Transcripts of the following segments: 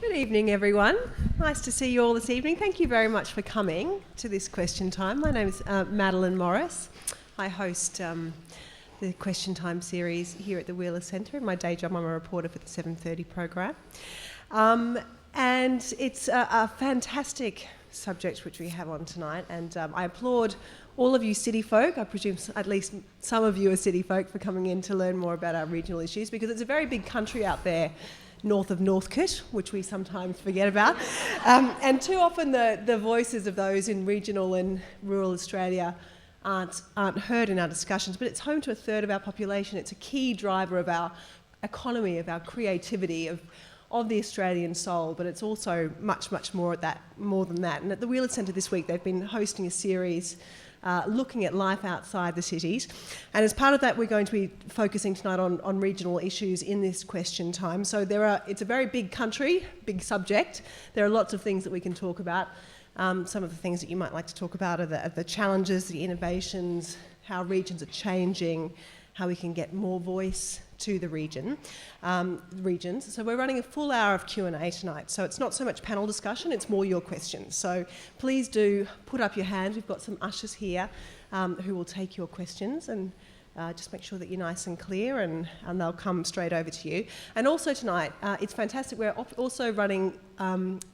Good evening, everyone. Nice to see you all this evening. Thank you very much for coming to this question time. My name is Madeleine Morris. I host the Question Time series here at the Wheeler Centre. In my day job, I'm a reporter for the 7:30 program. And it's a fantastic subject which we have on tonight, and I applaud all of you city folk. I presume at least some of you are city folk for coming in to learn more about our regional issues, because it's a very big country out there north of Northcote, which we sometimes forget about. And too often the voices of those in regional and rural Australia aren't heard in our discussions, but it's home to a third of our population. It's a key driver of our economy, of our creativity, of the Australian soul, but it's also much more than that. And at the Wheeler Centre this week, they've been hosting a series looking at life outside the cities. And as part of that, we're going to be focusing tonight on regional issues in this question time. So it's a very big country, big subject. There are lots of things that we can talk about. Some of the things that you might like to talk about are the challenges, the innovations, how regions are changing, how we can get more voice to the regions. So we're running a full hour of Q&A tonight. So it's not so much panel discussion, it's more your questions. So please do put up your hand. We've got some ushers here who will take your questions, and just make sure that you're nice and clear, and they'll come straight over to you. And also tonight, it's fantastic, we're also running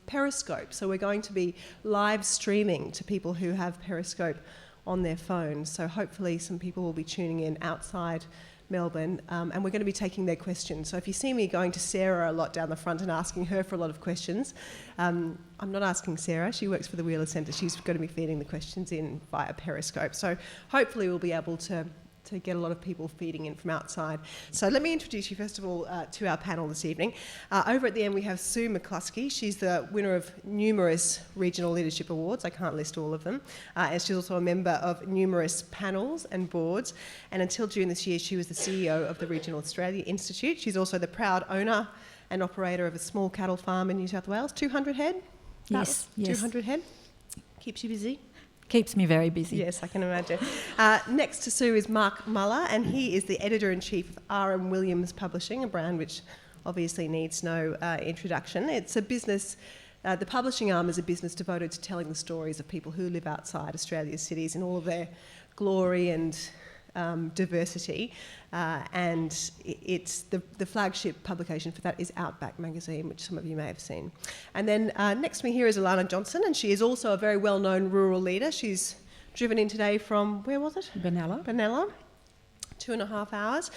Periscope. So we're going to be live streaming to people who have Periscope on their phones. So hopefully some people will be tuning in outside Melbourne, and we're going to be taking their questions. So if you see me going to Sarah a lot down the front and asking her for a lot of questions, I'm not asking Sarah, she works for the Wheeler Centre. She's going to be feeding the questions in via Periscope. So hopefully we'll be able to get a lot of people feeding in from outside. So let me introduce you first of all to our panel this evening. Over at the end we have Su McCluskey. She's the winner of numerous regional leadership awards. I can't list all of them. And she's also a member of numerous panels and boards. And until June this year, she was the CEO of the Regional Australia Institute. She's also the proud owner and operator of a small cattle farm in New South Wales. 200 head? Yes. 200 head. Keeps you busy? Keeps me very busy. Yes, I can imagine. Next to Sue is Mark Muller, and he is the editor-in-chief of R.M. Williams Publishing, a brand which obviously needs no introduction. It's a business, the publishing arm is a business devoted to telling the stories of people who live outside Australia's cities in all of their glory and diversity. And it's the flagship publication for that is Outback magazine, which some of you may have seen. And then next to me here is Alana Johnson, and she is also a very well-known rural leader. She's driven in today from, where was it? Benalla. 2.5 hours.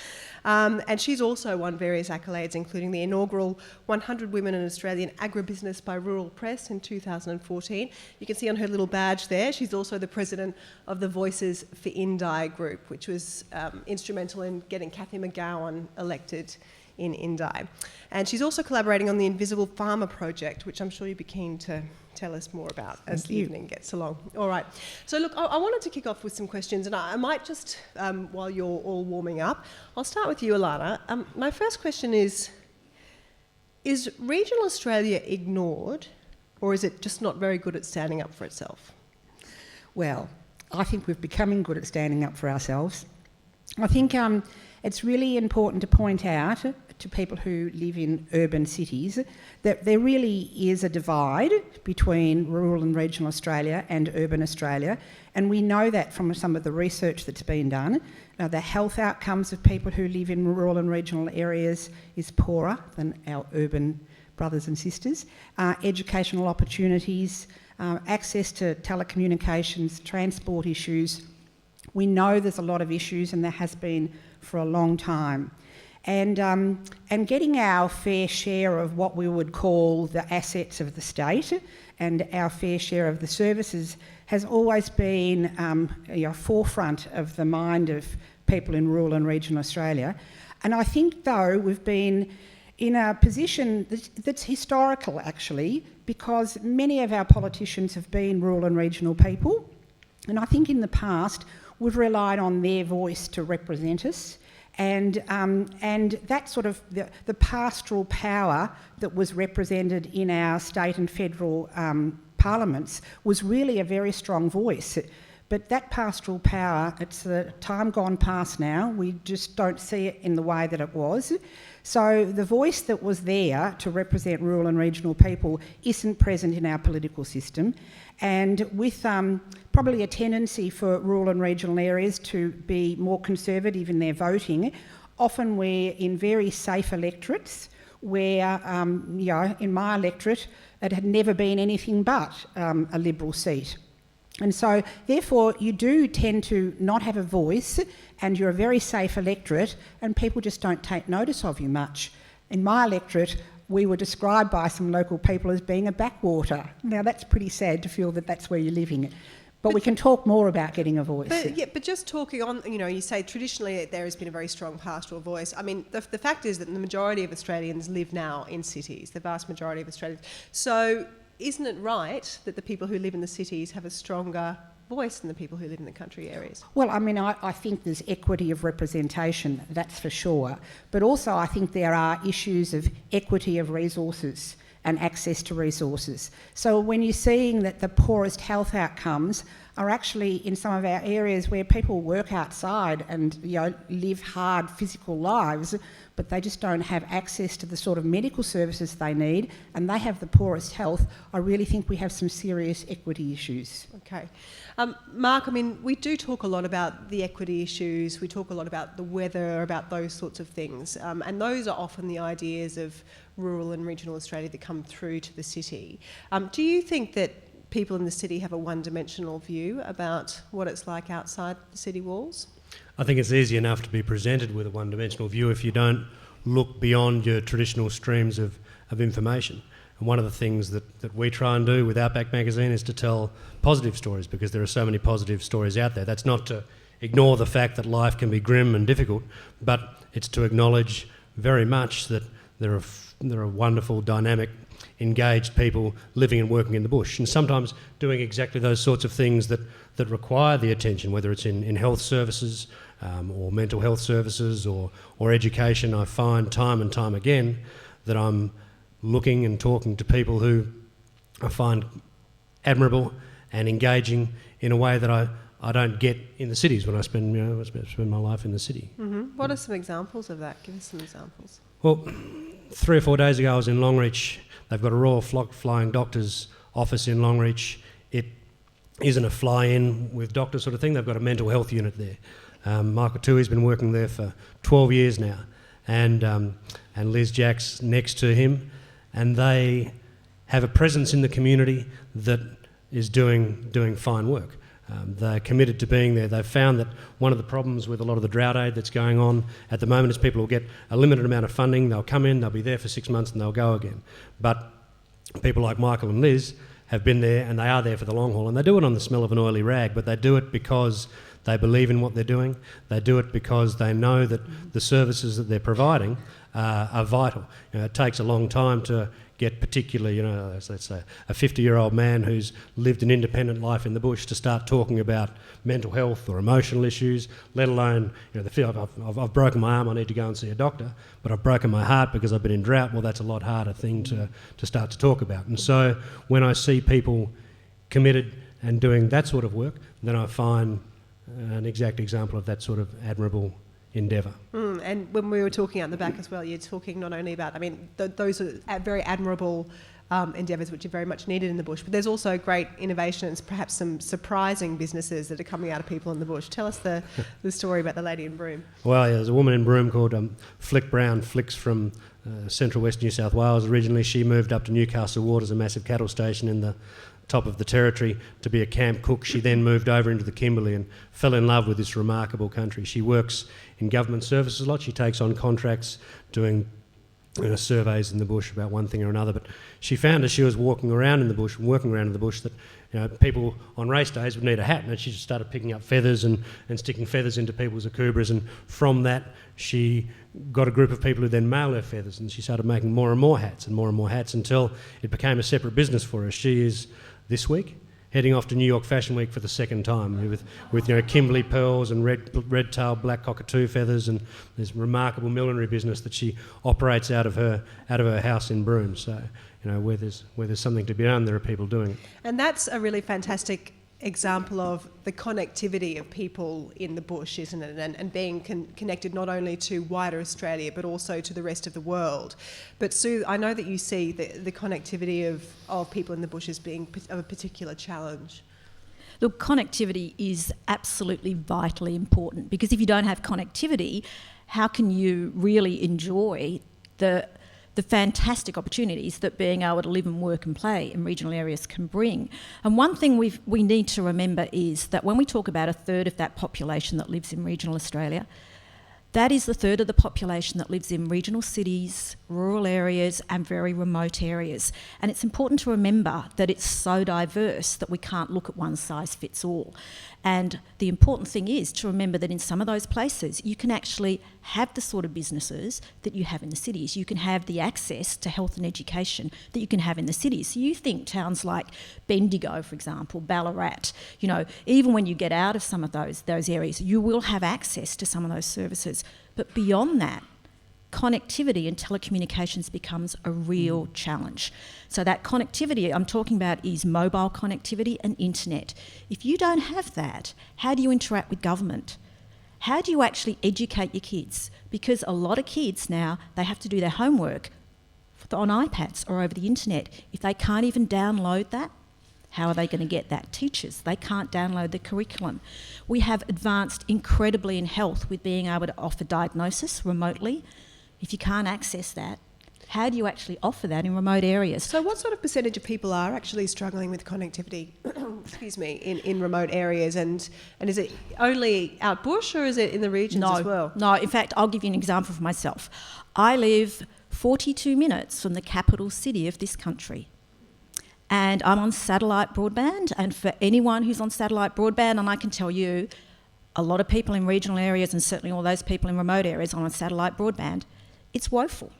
And she's also won various accolades, including the inaugural 100 Women in Australian Agribusiness by Rural Press in 2014. You can see on her little badge there, she's also the president of the Voices for Indi group, which was instrumental in getting Cathy McGowan elected in Indi. And she's also collaborating on the Invisible Farmer project, which I'm sure you'd be keen to tell us more about as the evening gets along. All right. So look, I wanted to kick off with some questions, and I might just, while you're all warming up, I'll start with you, Alana. My first question is regional Australia ignored, or is it just not very good at standing up for itself? Well, I think we're becoming good at standing up for ourselves. I think it's really important to point out to people who live in urban cities that there really is a divide between rural and regional Australia and urban Australia, and we know that from some of the research that's been done. The health outcomes of people who live in rural and regional areas is poorer than our urban brothers and sisters. Educational opportunities, access to telecommunications, transport issues. We know there's a lot of issues, and there has been for a long time. And getting our fair share of what we would call the assets of the state and our fair share of the services has always been forefront of the mind of people in rural and regional Australia. And I think, though, we've been in a position that's historical, actually, because many of our politicians have been rural and regional people. And I think in the past, we've relied on their voice to represent us. And that sort of the pastoral power that was represented in our state and federal parliaments was really a very strong voice. But that pastoral power, it's a time gone past now. We just don't see it in the way that it was. So the voice that was there to represent rural and regional people isn't present in our political system. And with probably a tendency for rural and regional areas to be more conservative in their voting, often we're in very safe electorates where, in my electorate, it had never been anything but a Liberal seat. And so, therefore, you do tend to not have a voice and you're a very safe electorate and people just don't take notice of you much. In my electorate, we were described by some local people as being a backwater. Now, that's pretty sad to feel that that's where you're living. But we can talk more about getting a voice. But just talking on, you say traditionally there has been a very strong pastoral voice. I mean, the fact is that the majority of Australians live now in cities, the vast majority of Australians. So isn't it right that the people who live in the cities have a stronger voice than the people who live in the country areas? Well, I mean, I think there's equity of representation, that's for sure. But also I think there are issues of equity of resources and access to resources. So when you're seeing that the poorest health outcomes are actually in some of our areas where people work outside and live hard physical lives, but they just don't have access to the sort of medical services they need, and they have the poorest health, I really think we have some serious equity issues. Okay. Mark, I mean, we do talk a lot about the equity issues, we talk a lot about the weather, about those sorts of things, and those are often the ideas of rural and regional Australia that come through to the city. Do you think that people in the city have a one-dimensional view about what it's like outside the city walls? I think it's easy enough to be presented with a one-dimensional view if you don't look beyond your traditional streams of information. And one of the things that we try and do with Outback magazine is to tell positive stories, because there are so many positive stories out there. That's not to ignore the fact that life can be grim and difficult, but it's to acknowledge very much that there are wonderful, dynamic, engaged people living and working in the bush, and sometimes doing exactly those sorts of things that require the attention, whether it's in health services or mental health services or education. I find time and time again that I'm looking and talking to people who I find admirable and engaging in a way that I don't get in the cities when I spend my life in the city. Mm-hmm. What are some examples of that? Give us some examples. Well, 3 or 4 days ago I was in Longreach. They've got a Royal Flying Doctors office in Longreach. It isn't a fly-in with doctors sort of thing. They've got a mental health unit there. Michael Tui's been working there for 12 years now, and Liz Jack's next to him, and they have a presence in the community that is doing fine work. They're committed to being there. They've found that one of the problems with a lot of the drought aid that's going on at the moment is people will get a limited amount of funding, they'll come in, they'll be there for 6 months and they'll go again. But people like Michael and Liz have been there, and they are there for the long haul, and they do it on the smell of an oily rag, but they do it because they believe in what they're doing. They do it because they know that the services that they're providing are vital. It takes a long time to get particularly, let's say, a 50-year-old man who's lived an independent life in the bush to start talking about mental health or emotional issues, let alone, the feel I've broken my arm, I need to go and see a doctor, but I've broken my heart because I've been in drought. Well, that's a lot harder thing to start to talk about. And so when I see people committed and doing that sort of work, then I find an exact example of that sort of admirable endeavour. And when we were talking out the back as well, you're talking not only about, those are very admirable endeavours which are very much needed in the bush, but there's also great innovations, perhaps some surprising businesses that are coming out of people in the bush. Tell us the story about the lady in Broome. Well, there's a woman in Broome called Flick Brown. Flick's from central west New South Wales originally. She moved up to Newcastle Waters, a massive cattle station in the top of the territory, to be a camp cook. She then moved over into the Kimberley and fell in love with this remarkable country. She works in government services a lot. She takes on contracts doing surveys in the bush about one thing or another, but she found as she was walking around in the bush that people on race days would need a hat, and she just started picking up feathers and sticking feathers into people's akubras, and from that she got a group of people who then mail her feathers, and she started making more and more hats until it became a separate business for her. She is this week heading off to New York Fashion Week for the second time with Kimberley pearls and red-tailed black cockatoo feathers, and this remarkable millinery business that she operates out of her house in Broome. So where there's something to be done, there are people doing it. And that's a really fantastic example of the connectivity of people in the bush, isn't it? And being connected not only to wider Australia but also to the rest of the world. But Sue, I know that you see the connectivity of people in the bush as being of a particular challenge. Look, connectivity is absolutely vitally important, because if you don't have connectivity, how can you really enjoy the fantastic opportunities that being able to live and work and play in regional areas can bring? And one thing we need to remember is that when we talk about a third of that population that lives in regional Australia, that is the third of the population that lives in regional cities, rural areas and very remote areas. And it's important to remember that it's so diverse that we can't look at one size fits all. And the important thing is to remember that in some of those places you can actually have the sort of businesses that you have in the cities. You can have the access to health and education that you can have in the cities. So you think towns like Bendigo, for example, Ballarat, you know, even when you get out of some of those areas, you will have access to some of those services. But beyond that, connectivity and telecommunications becomes a real challenge. So that connectivity I'm talking about is mobile connectivity and internet. If you don't have that, how do you interact with government? How do you actually educate your kids? Because a lot of kids now, they have to do their homework on iPads or over the internet. If they can't even download that, how are they going to get that? Teachers, they can't download the curriculum. We have advanced incredibly in health with being able to offer diagnosis remotely. If you can't access that, how do you actually offer that in remote areas? So what sort of percentage of people are actually struggling with connectivity excuse me, in remote areas, and is it only out bush or is it in the regions as well? No, in fact, I'll give you an example for myself. I live 42 minutes from the capital city of this country. And I'm on satellite broadband, and for anyone who's on satellite broadband, and I can tell you, a lot of people in regional areas and certainly all those people in remote areas on satellite broadband, it's woeful.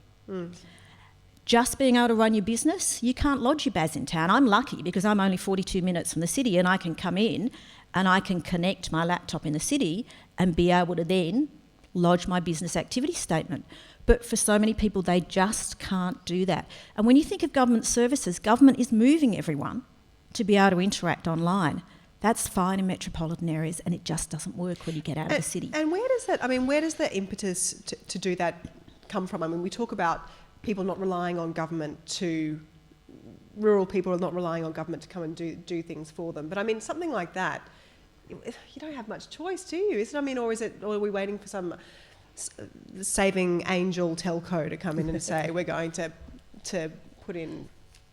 Just being able to run your business, you can't lodge your BAS in town. I'm lucky because I'm only 42 minutes from the city and I can come in and I can connect my laptop in the city and be able to then lodge my business activity statement. But for so many people, they just can't do that. And when you think of government services, government is moving everyone to be able to interact online. That's fine in metropolitan areas, and it just doesn't work when you get out of the city. And where does the impetus to do that come from? I mean, we talk about people not relying on government rural people are not relying on government to come and do things for them. But I mean, something like that, you don't have much choice, do you? Is it? I mean, or are we waiting for some saving angel telco to come in and say we're going to put in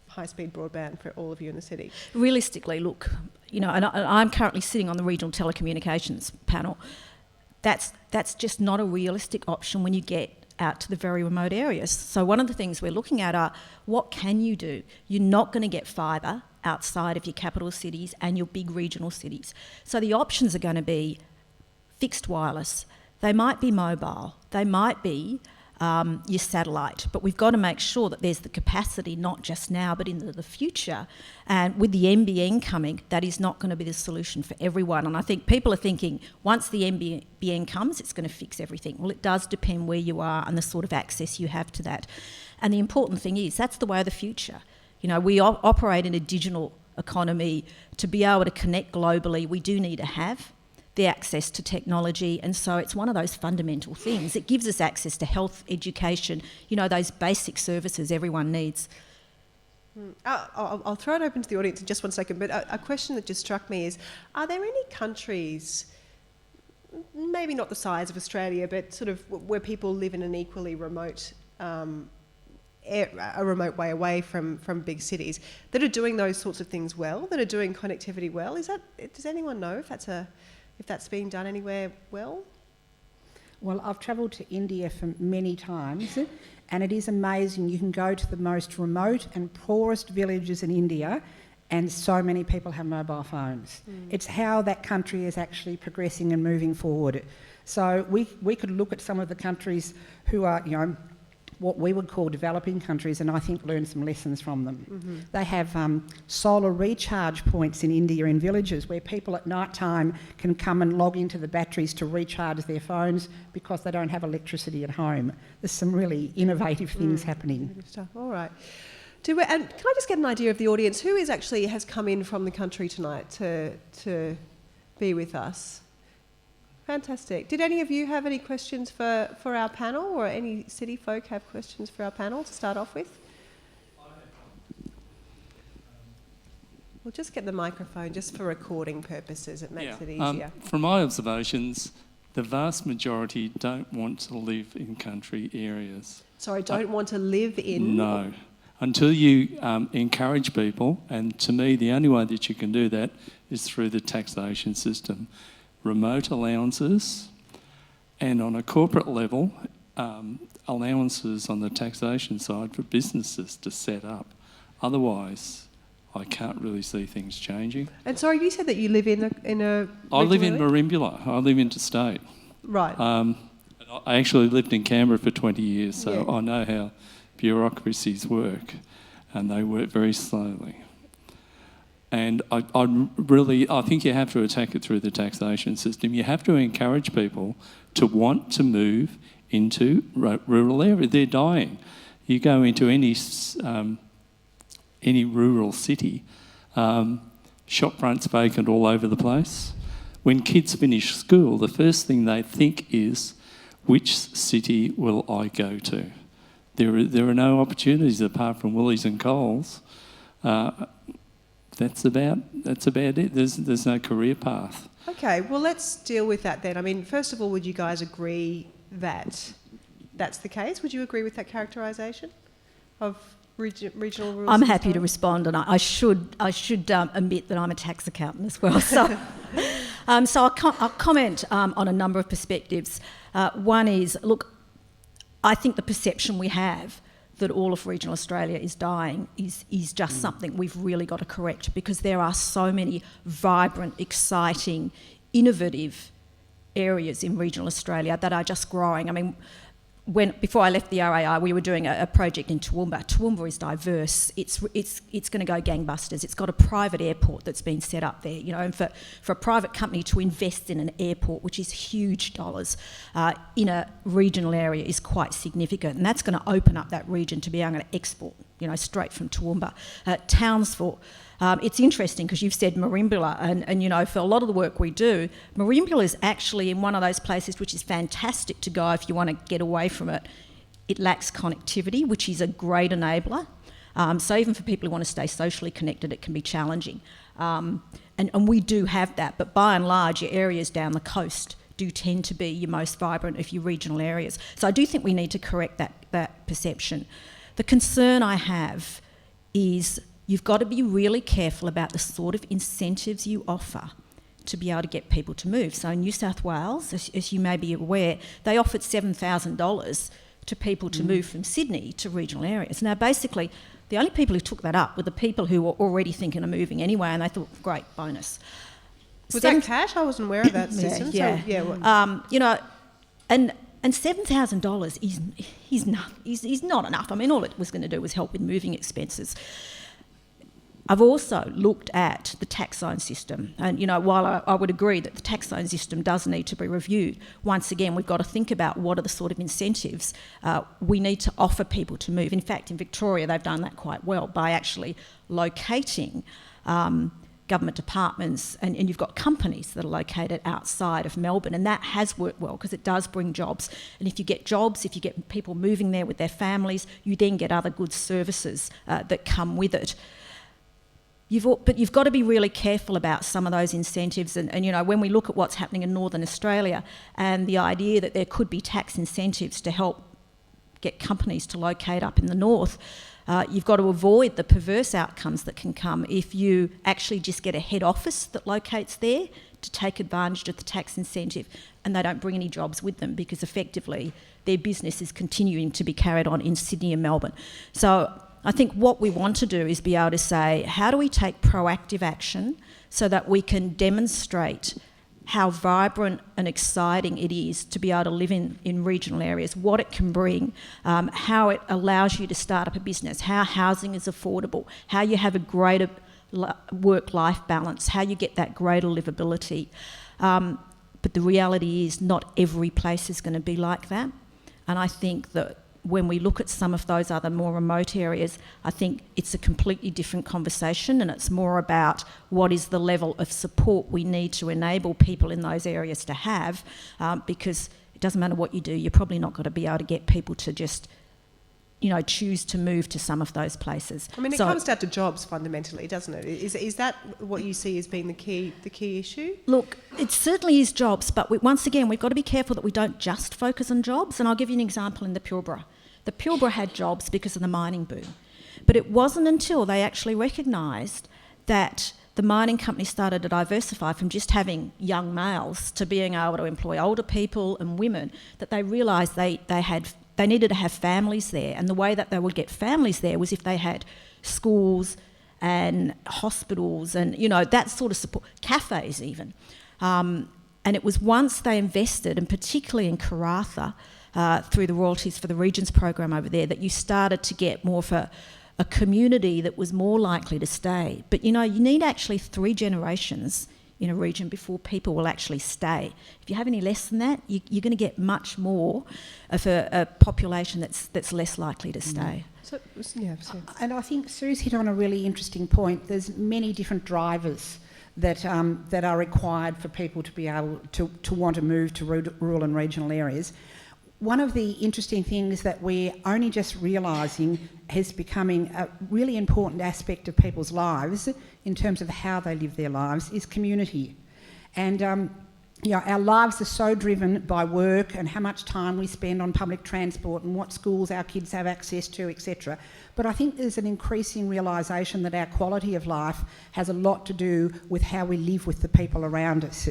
high-speed broadband for all of you in the city? Realistically, look, you know, and I'm currently sitting on the regional telecommunications panel. That's just not a realistic option when you get out to the very remote areas. So one of the things we're looking at are, what can you do? You're not going to get fibre outside of your capital cities and your big regional cities. So the options are going to be fixed wireless. They might be mobile. They might be your satellite. But we've got to make sure that there's the capacity, not just now, but into the future. And with the NBN coming, that is not going to be the solution for everyone. And I think people are thinking, once the NBN comes, it's going to fix everything. Well, it does depend where you are and the sort of access you have to that. And the important thing is, that's the way of the future. You know, we operate in a digital economy. To be able to connect globally, we do need to have the access to technology, and so it's one of those fundamental things. It gives us access to health, education, you know, those basic services everyone needs. I'll throw it open to the audience in just one second, but a question that just struck me is, are there any countries, maybe not the size of Australia, but sort of where people live in an equally remote a remote way away from big cities, that are doing those sorts of things well, that are doing connectivity well? Does anyone know if that's being done anywhere well? Well, I've travelled to India for many times, and it is amazing. You can go to the most remote and poorest villages in India, and so many people have mobile phones. It's how that country is actually progressing and moving forward. So we could look at some of the countries who are, you know, what we would call developing countries, and I think learn some lessons from them. Mm-hmm. They have solar recharge points in India in villages where people at night time can come and log into the batteries to recharge their phones because they don't have electricity at home. There's some really innovative things happening. Good stuff. All right. And can I just get an idea of the audience? Who has come in from the country tonight to be with us? Fantastic. Did any of you have any questions for our panel, or any city folk have questions for our panel to start off with? We'll just get the microphone just for recording purposes. It makes it easier. From my observations, the vast majority don't want to live in country areas. Sorry, don't want to live in? No. Until you encourage people, and to me the only way that you can do that is through the taxation system. Remote allowances, and on a corporate level, allowances on the taxation side for businesses to set up. Otherwise, I can't really see things changing. And sorry, you said that you live in a I live in Merimbula. I live interstate. Right. I actually lived in Canberra for 20 years, so I know how bureaucracies work, and they work very slowly. And I think you have to attack it through the taxation system. You have to encourage people to want to move into rural areas. They're dying. You go into any rural city, shop fronts vacant all over the place. When kids finish school, the first thing they think is, which city will I go to? There are no opportunities apart from Woolies and Coles. That's about it. There's no career path. Okay, well, let's deal with that then. I mean, first of all, would you guys agree that that's the case? Would you agree with that characterisation of regional rules? I'm happy to respond, and I should admit that I'm a tax accountant as well. So, I'll comment on a number of perspectives. One is, look, I think the perception we have that all of regional Australia is dying is just something we've really got to correct, because there are so many vibrant, exciting, innovative areas in regional Australia that are just growing. I mean, before I left the RAI, we were doing a project in Toowoomba. Toowoomba is diverse. It's going to go gangbusters. It's got a private airport that's been set up there, you know, and for a private company to invest in an airport, which is huge dollars, in a regional area is quite significant, and that's going to open up that region to be able to export, you know, straight from Toowoomba. Townsville. It's interesting because you've said Merimbula, and you know, for a lot of the work we do, Merimbula is actually in one of those places which is fantastic to go if you want to get away from it. It lacks connectivity, which is a great enabler. So even for people who want to stay socially connected, it can be challenging. And we do have that, but by and large, your areas down the coast do tend to be your most vibrant of your regional areas. So I do think we need to correct that perception. The concern I have is you've got to be really careful about the sort of incentives you offer to be able to get people to move. So in New South Wales, as you may be aware, they offered $7,000 to people to move from Sydney to regional areas. Now, basically, the only people who took that up were the people who were already thinking of moving anyway, and they thought, great, bonus. Was that cash? I wasn't aware of that system. Yeah. So, you know, and $7,000 is not enough. I mean, all it was going to do was help with moving expenses. I've also looked at the tax zone system, and you know, while I would agree that the tax zone system does need to be reviewed, once again we've got to think about what are the sort of incentives we need to offer people to move. In fact, in Victoria they've done that quite well by actually locating government departments, and you've got companies that are located outside of Melbourne, and that has worked well because it does bring jobs. And if you get jobs, if you get people moving there with their families, you then get other good services that come with it. But you've got to be really careful about some of those incentives, and you know, when we look at what's happening in Northern Australia and the idea that there could be tax incentives to help get companies to locate up in the north, you've got to avoid the perverse outcomes that can come if you actually just get a head office that locates there to take advantage of the tax incentive, and they don't bring any jobs with them because effectively their business is continuing to be carried on in Sydney and Melbourne. So I think what we want to do is be able to say, how do we take proactive action so that we can demonstrate how vibrant and exciting it is to be able to live in regional areas, what it can bring, how it allows you to start up a business, how housing is affordable, how you have a greater work-life balance, how you get that greater livability. But the reality is not every place is going to be like that. And I think that when we look at some of those other more remote areas, I think it's a completely different conversation, and it's more about what is the level of support we need to enable people in those areas to have, because it doesn't matter what you do, you're probably not going to be able to get people to just, choose to move to some of those places. I mean, it comes down to jobs fundamentally, doesn't it? Is that what you see as being the key issue? Look, it certainly is jobs, but once again, we've got to be careful that we don't just focus on jobs. And I'll give you an example in the Pilbara. The Pilbara had jobs because of the mining boom. But it wasn't until they actually recognised that the mining company started to diversify from just having young males to being able to employ older people and women that they realised they needed to have families there, and the way that they would get families there was if they had schools and hospitals and, that sort of support, cafes even. And it was once they invested, and particularly in Karratha, through the royalties for the Regions program over there, that you started to get more of a community that was more likely to stay. But, you need actually 3 generations in a region before people will actually stay. If you have any less than that, you're going to get much more of a population that's less likely to stay. So. And I think Sue's hit on a really interesting point. There's many different drivers that are required for people to be able to want to move to rural and regional areas. One of the interesting things that we're only just realising is becoming a really important aspect of people's lives in terms of how they live their lives is community. And our lives are so driven by work and how much time we spend on public transport and what schools our kids have access to, etc. But I think there's an increasing realisation that our quality of life has a lot to do with how we live with the people around us.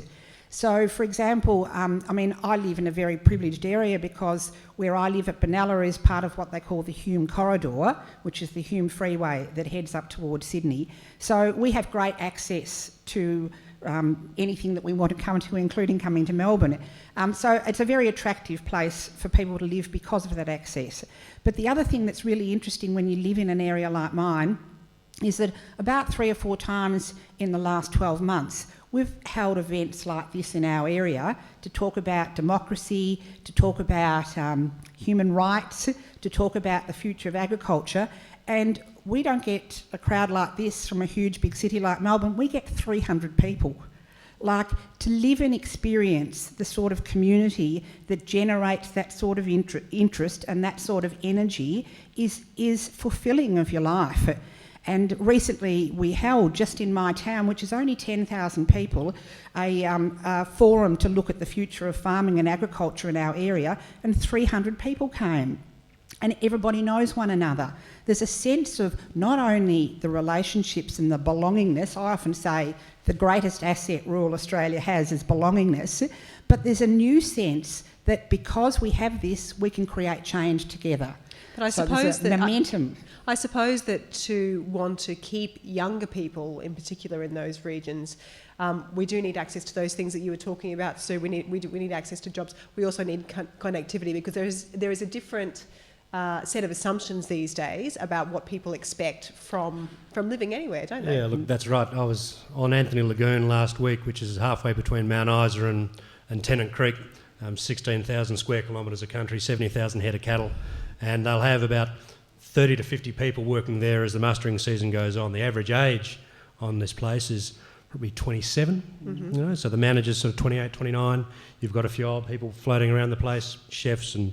So, for example, I live in a very privileged area because where I live at Benalla is part of what they call the Hume Corridor, which is the Hume Freeway that heads up towards Sydney. So we have great access to anything that we want to come to, including coming to Melbourne. So it's a very attractive place for people to live because of that access. But the other thing that's really interesting when you live in an area like mine is that about 3 or 4 times in the last 12 months, we've held events like this in our area to talk about democracy, to talk about human rights, to talk about the future of agriculture. And we don't get a crowd like this from a huge big city like Melbourne. We get 300 people. Like, to live and experience the sort of community that generates that sort of interest and that sort of energy is fulfilling of your life. And recently we held, just in my town, which is only 10,000 people, a forum to look at the future of farming and agriculture in our area, and 300 people came. And everybody knows one another. There's a sense of not only the relationships and the belongingness. I often say the greatest asset rural Australia has is belongingness, but there's a new sense that because we have this, we can create change together. But I suppose that momentum. I suppose that to want to keep younger people, in particular in those regions, we do need access to those things that you were talking about. So we need access to jobs. We also need connectivity, because there is a different set of assumptions these days about what people expect from living anywhere, don't they? Yeah, look, that's right. I was on Anthony Lagoon last week, which is halfway between Mount Isa and Tennant Creek, 16,000 square kilometres of country, 70,000 head of cattle, and they'll have about 30 to 50 people working there as the mustering season goes on. The average age on this place is probably 27, Mm-hmm. So the manager's sort of 28, 29. You've got a few old people floating around the place, chefs and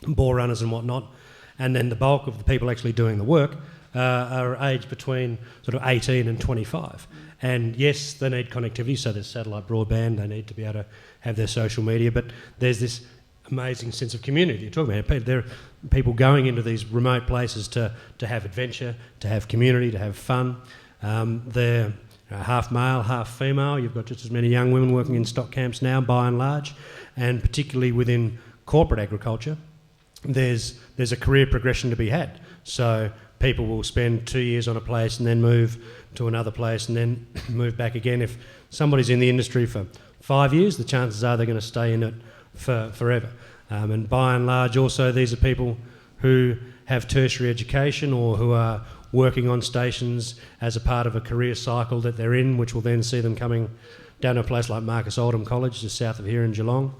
bore runners and whatnot, and then the bulk of the people actually doing the work are aged between sort of 18 and 25. And yes, they need connectivity, so there's satellite broadband, they need to be able to have their social media, but there's this amazing sense of community you're talking about. There are people going into these remote places to have adventure, to have community, to have fun. They're half male, half female. You've got just as many young women working in stock camps now, by and large, and particularly within corporate agriculture, there's a career progression to be had. So people will spend 2 years on a place and then move to another place and then move back again. If somebody's in the industry for 5 years, the chances are they're going to stay in it for forever. And by and large, also, these are people who have tertiary education or who are working on stations as a part of a career cycle that they're in, which will then see them coming down to a place like Marcus Oldham College, just south of here in Geelong,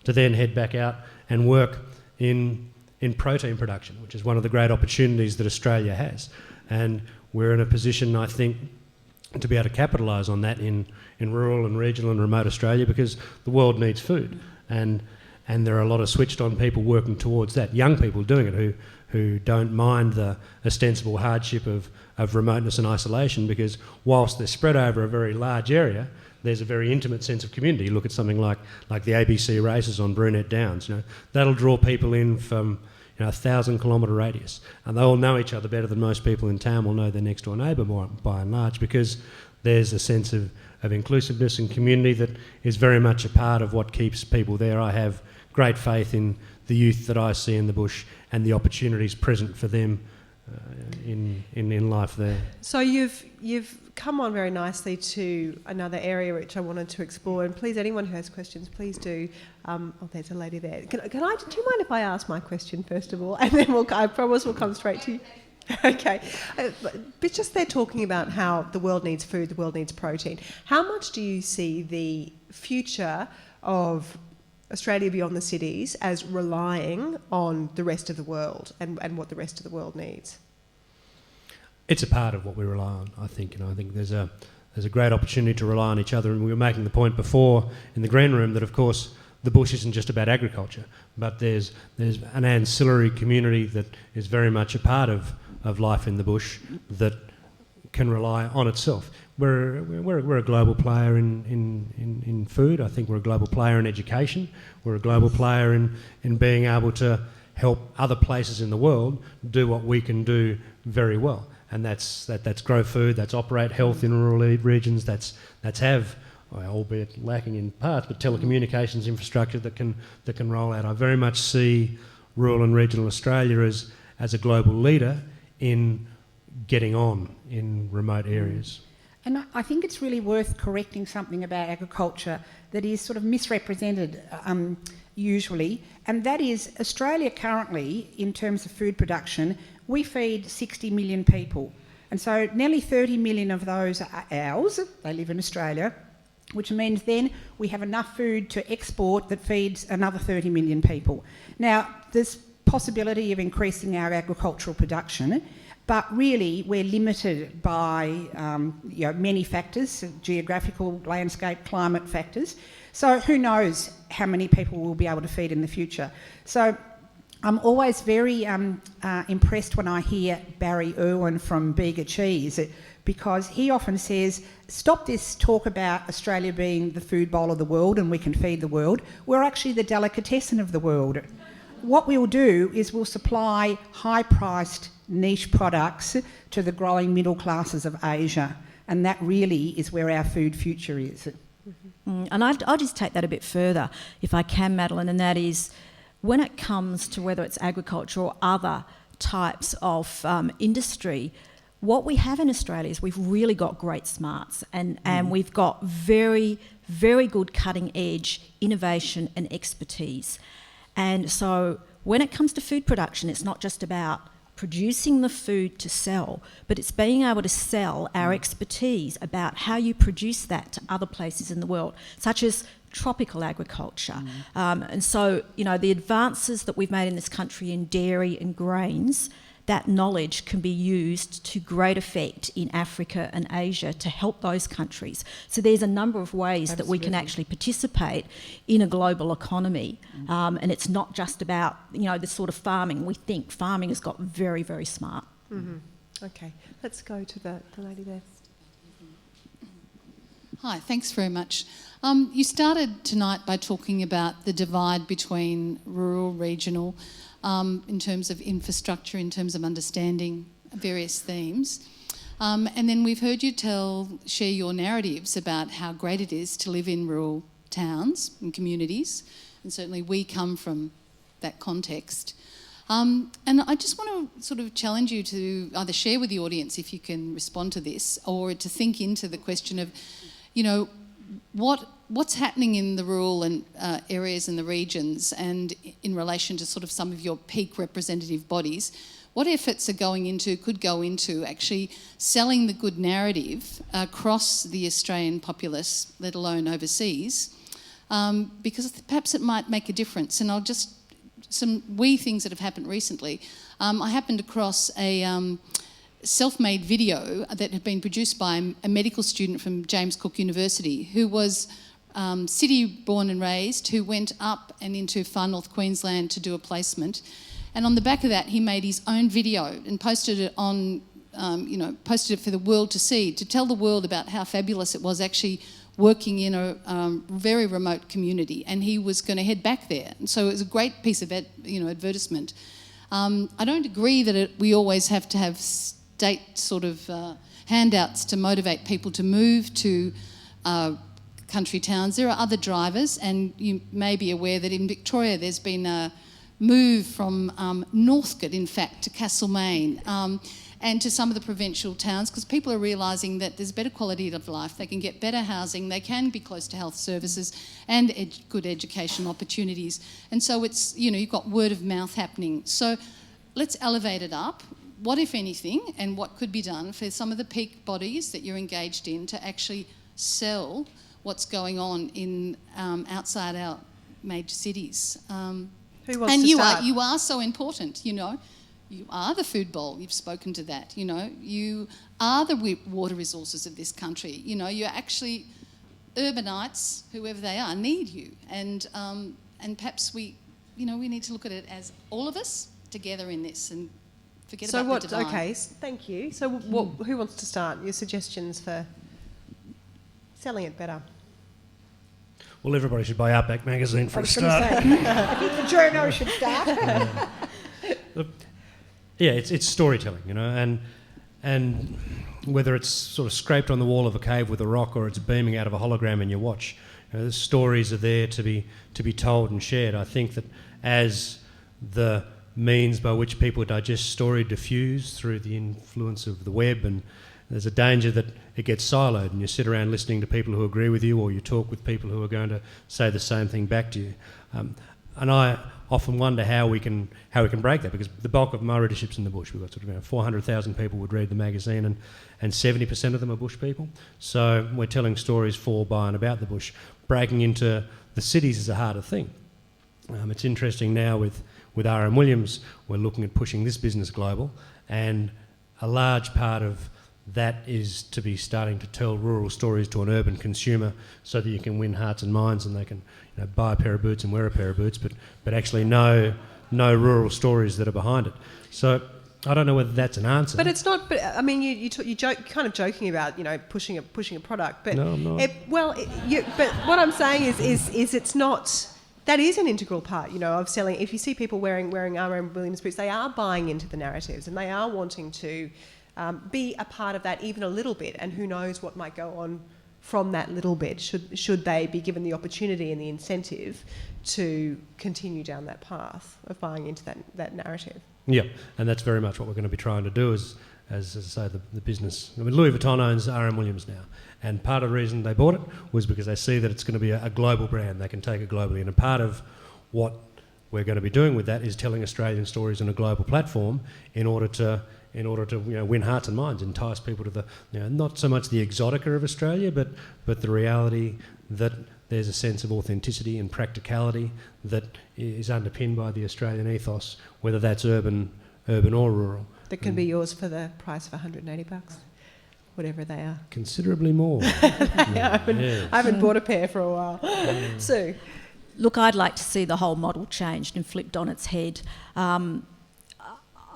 to then head back out and work in in protein production, which is one of the great opportunities that Australia has. And we're in a position, I think, to be able to capitalise on that in rural and regional and remote Australia, because the world needs food. And there are a lot of switched-on people working towards that, young people doing it who don't mind the ostensible hardship of remoteness and isolation, because whilst they're spread over a very large area, there's a very intimate sense of community. You look at something like the ABC races on Brunette Downs, that'll draw people in from 1,000-kilometre radius, and they all know each other better than most people in town will know their next door neighbour by and large, because there's a sense of inclusiveness and community that is very much a part of what keeps people there. I have great faith in the youth that I see in the bush and the opportunities present for them in life there. So you've come on very nicely to another area which I wanted to explore, and please, anyone who has questions, please do. There's a lady there. Do you mind if I ask my question first of all, and then I promise we'll come straight to you. Okay, but just they're talking about how the world needs food, the world needs protein. How much do you see the future of Australia beyond the cities as relying on the rest of the world and what the rest of the world needs? It's a part of what we rely on, I think. I think there's a great opportunity to rely on each other, and we were making the point before in the green room that, of course, the bush isn't just about agriculture, but there's an ancillary community that is very much a part of life in the bush that can rely on itself. We're a global player in food. I think we're a global player in education. We're a global player in being able to help other places in the world do what we can do very well. And that's grow food, that's operate health in rural regions, that's have, albeit lacking in parts, but telecommunications infrastructure that can roll out. I very much see rural and regional Australia as a global leader in getting on in remote areas. And I think it's really worth correcting something about agriculture that is sort of misrepresented usually, and that is Australia currently, in terms of food production, we feed 60 million people. And so nearly 30 million of those are ours, they live in Australia, which means then we have enough food to export that feeds another 30 million people. Now, there's possibility of increasing our agricultural production, but really we're limited by many factors, geographical, landscape, climate factors. So who knows how many people we'll be able to feed in the future. So I'm always very impressed when I hear Barry Irwin from Bega Cheese, because he often says, stop this talk about Australia being the food bowl of the world and we can feed the world. We're actually the delicatessen of the world. What we'll do is we'll supply high-priced niche products to the growing middle classes of Asia, and that really is where our food future is. And I'll just take that a bit further, if I can, Madeleine, and that is when it comes to whether it's agriculture or other types of industry, what we have in Australia is we've really got great smarts and we've got very, very good cutting-edge innovation and expertise. And so when it comes to food production, it's not just about producing the food to sell, but it's being able to sell our expertise about how you produce that to other places in the world, such as tropical agriculture. And so, the advances that we've made in this country in dairy and grains, that knowledge can be used to great effect in Africa and Asia to help those countries. So there's a number of ways that we can actually participate in a global economy. And it's not just about, the sort of farming. We think farming has got very, very smart. Okay, let's go to the lady there. Hi, thanks very much. You started tonight by talking about the divide between rural, regional, in terms of infrastructure, in terms of understanding various themes. And then we've heard you share your narratives about how great it is to live in rural towns and communities. And certainly we come from that context. And I just want to sort of challenge you to either share with the audience, if you can respond to this, or to think into the question of, what's happening in the rural and areas and the regions, and in relation to sort of some of your peak representative bodies, what efforts could go into actually selling the good narrative across the Australian populace, let alone overseas, because perhaps it might make a difference. And I'll just some wee things that have happened recently. I happened across a self-made video that had been produced by a medical student from James Cook University who was city born and raised, who went up and into far north Queensland to do a placement. And on the back of that, he made his own video and posted it on, posted it for the world to see, to tell the world about how fabulous it was actually working in a very remote community. And he was going to head back there. And so it was a great piece of advertisement. I don't agree that we always have to have state sort of handouts to motivate people to move to country towns. There are other drivers, and you may be aware that in Victoria there's been a move from Northcote, in fact, to Castlemaine, and to some of the provincial towns, because people are realising that there's better quality of life, they can get better housing, they can be close to health services and good education opportunities. And so it's, you've got word of mouth happening. So let's elevate it up. What, if anything, and what could be done for some of the peak bodies that you're engaged in to actually sell what's going on in outside our major cities? Who wants to start? You are so important, You are the food bowl, you've spoken to that, You are the water resources of this country, You're actually, urbanites, whoever they are, need you. And perhaps we need to look at it as all of us together in this and forget about the divide. Okay, thank you. So who wants to start? Your suggestions for selling it better? Well, everybody should buy Outback magazine for a start. I think the journo should start. Yeah, it's storytelling, and whether it's sort of scraped on the wall of a cave with a rock or it's beaming out of a hologram in your watch, the stories are there to be told and shared. I think that as the means by which people digest story diffuse through the influence of the web, and there's a danger that it gets siloed and you sit around listening to people who agree with you, or you talk with people who are going to say the same thing back to you. And I often wonder how we can break that, because the bulk of my readership's in the bush. We've got sort of 400,000 people would read the magazine, and 70% of them are bush people. So we're telling stories for, by and about the bush. Breaking into the cities is a harder thing. It's interesting now with R.M. Williams, we're looking at pushing this business global, and a large part of that is to be starting to tell rural stories to an urban consumer so that you can win hearts and minds, and they can buy a pair of boots and wear a pair of boots, but actually know rural stories that are behind it. So I don't know whether that's an answer. But it's not. But I mean, you joke, kind of joking about pushing a product. But no, I'm not. But what I'm saying is it's not. That is an integral part, of selling. If you see people wearing R.M. Williams boots, they are buying into the narratives, and they are wanting to be a part of that even a little bit. And who knows what might go on from that little bit, should they be given the opportunity and the incentive to continue down that path of buying into that narrative. Yeah, and that's very much what we're going to be trying to do as I say, the business. I mean, Louis Vuitton owns R.M. Williams now, and part of the reason they bought it was because they see that it's going to be a global brand. They can take it globally, and a part of what we're going to be doing with that is telling Australian stories on a global platform in order to win hearts and minds, entice people to the not so much the exotica of Australia, but the reality that there's a sense of authenticity and practicality that is underpinned by the Australian ethos, whether that's urban or rural. That can be yours for the price of $180, whatever they are. Considerably more. I haven't bought a pair for a while. Sue? Look, I'd like to see the whole model changed and flipped on its head. Given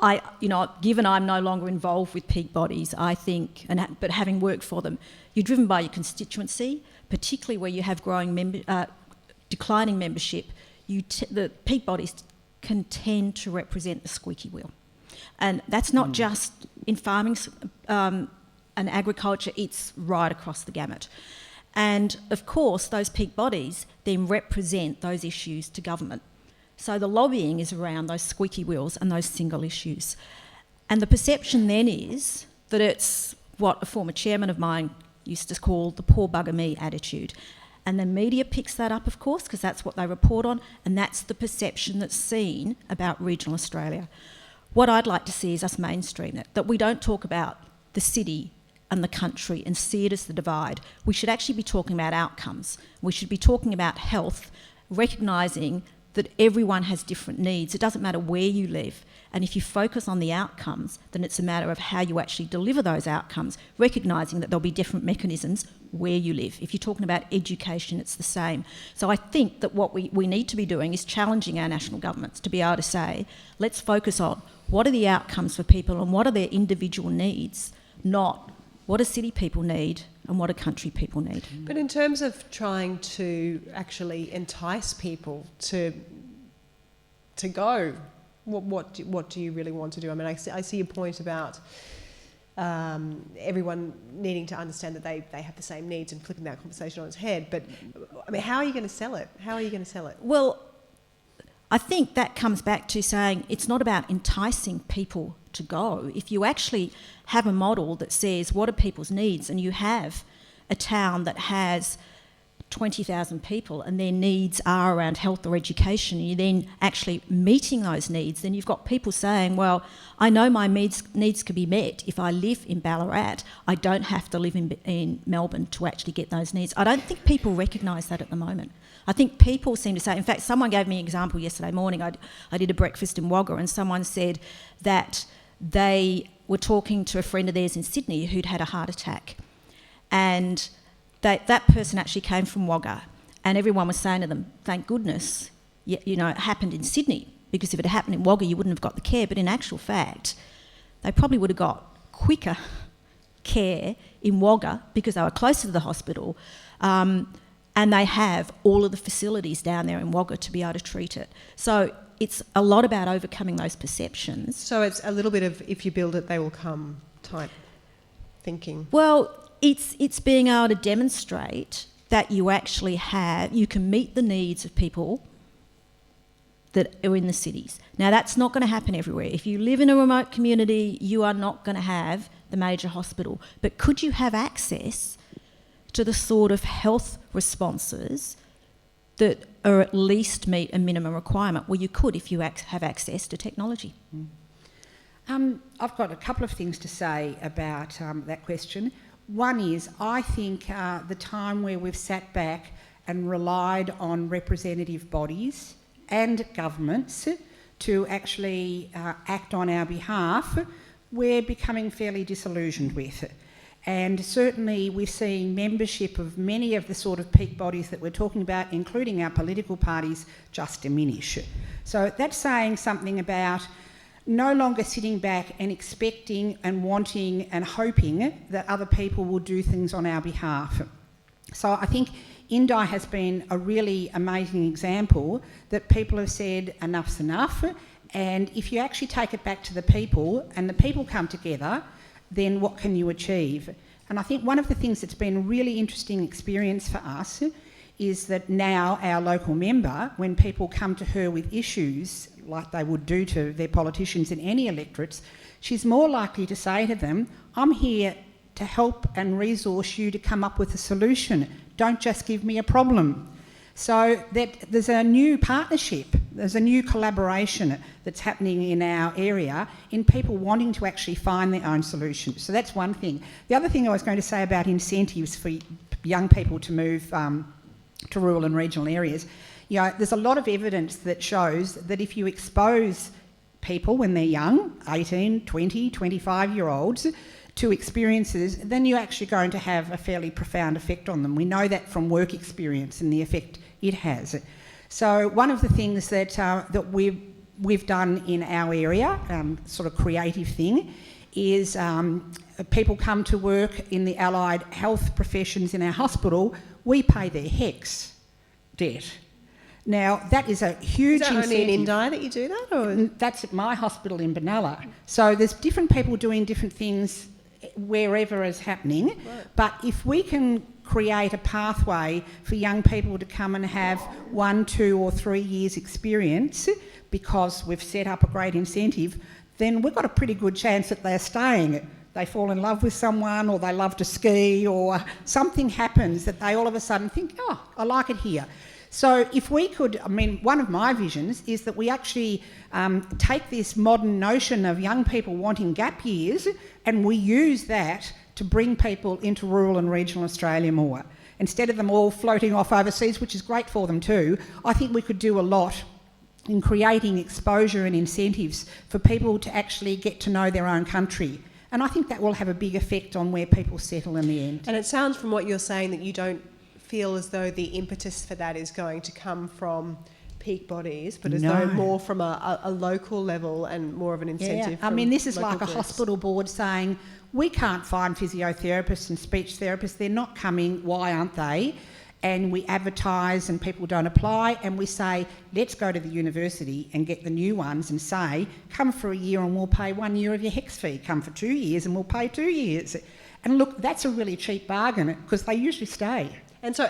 I'm no longer involved with peak bodies, I think, but having worked for them, you're driven by your constituency, particularly where you have declining membership. The peak bodies can tend to represent the squeaky wheel. And that's not just in farming and agriculture, it's right across the gamut. And of course, those peak bodies then represent those issues to government. So the lobbying is around those squeaky wheels and those single issues. And the perception then is that it's what a former chairman of mine used to call the poor bugger me attitude. And the media picks that up, of course, because that's what they report on, and that's the perception that's seen about regional Australia. What I'd like to see is us mainstream that we don't talk about the city and the country and see it as the divide. We should actually be talking about outcomes. We should be talking about health, recognising that everyone has different needs. It doesn't matter where you live. And if you focus on the outcomes, then it's a matter of how you actually deliver those outcomes, recognising that there'll be different mechanisms where you live. If you're talking about education, it's the same. So I think that what we need to be doing is challenging our national governments to be able to say, let's focus on what are the outcomes for people and what are their individual needs, not what do city people need and what do country people need. But in terms of trying to actually entice people to go, what do you really want to do? I mean, I see your point about everyone needing to understand that they have the same needs and flipping that conversation on its head. But I mean, how are you going to sell it? Well, I think that comes back to saying it's not about enticing people to go. If you actually have a model that says what are people's needs, and you have a town that has 20,000 people and their needs are around health or education, and you're then actually meeting those needs, then you've got people saying, well, I know my needs can be met if I live in Ballarat. I don't have to live in Melbourne to actually get those needs. I don't think people recognise that at the moment. I think people seem to say, in fact, someone gave me an example yesterday morning. I did a breakfast in Wagga, and someone said that they were talking to a friend of theirs in Sydney who'd had a heart attack, and that person actually came from Wagga, and everyone was saying to them, thank goodness, it happened in Sydney, because if it had happened in Wagga, you wouldn't have got the care. But in actual fact, they probably would have got quicker care in Wagga because they were closer to the hospital, and they have all of the facilities down there in Wagga to be able to treat it. So it's a lot about overcoming those perceptions. So it's a little bit of if you build it, they will come type thinking. Well, it's being able to demonstrate that you can meet the needs of people that are in the cities. Now, that's not going to happen everywhere. If you live in a remote community, you are not going to have the major hospital. But could you have access to the sort of health responses that are at least meet a minimum requirement? Well, you could if you have access to technology. I've got a couple of things to say about that question. One is, I think the time where we've sat back and relied on representative bodies and governments to actually act on our behalf, we're becoming fairly disillusioned with it. And certainly we're seeing membership of many of the sort of peak bodies that we're talking about, including our political parties, just diminish. So that's saying something about no longer sitting back and expecting and wanting and hoping that other people will do things on our behalf. So I think Indi has been a really amazing example that people have said enough's enough, and if you actually take it back to the people and the people come together, then what can you achieve? And I think one of the things that's been a really interesting experience for us is that now our local member, when people come to her with issues like they would do to their politicians in any electorates, she's more likely to say to them, I'm here to help and resource you to come up with a solution. Don't just give me a problem. So that there's a new partnership, there's a new collaboration that's happening in our area in people wanting to actually find their own solutions. So that's one thing. The other thing I was going to say about incentives for young people to move to rural and regional areas, there's a lot of evidence that shows that if you expose people when they're young, 18, 20, 25-year-olds, to experiences, then you're actually going to have a fairly profound effect on them. We know that from work experience and the effect it has. So one of the things that we've done in our area, sort of creative thing, is people come to work in the allied health professions in our hospital. We pay their HECS debt. Now, that is a huge incentive. Is that only in Indi that you do that? Or? That's at my hospital in Benalla. So there's different people doing different things wherever is happening. Right. But if we can create a pathway for young people to come and have 1, 2 or 3 years experience because we've set up a great incentive, then we've got a pretty good chance that they're staying. They fall in love with someone, or they love to ski, or something happens that they all of a sudden think, oh, I like it here. So if we could, one of my visions is that we actually take this modern notion of young people wanting gap years and we use that to bring people into rural and regional Australia more. Instead of them all floating off overseas, which is great for them too, I think we could do a lot in creating exposure and incentives for people to actually get to know their own country. And I think that will have a big effect on where people settle in the end. And it sounds from what you're saying that you don't feel as though the impetus for that is going to come from peak bodies, but as though more from a local level and more of an incentive. I mean, this is local like a groups. hospital board saying, we can't find physiotherapists and speech therapists, they're not coming, why aren't they? And we advertise and people don't apply, and we say, let's go to the university and get the new ones and say, come for a year and we'll pay 1 year of your HECS fee, come for 2 years and we'll pay 2 years. And look, that's a really cheap bargain because they usually stay. And so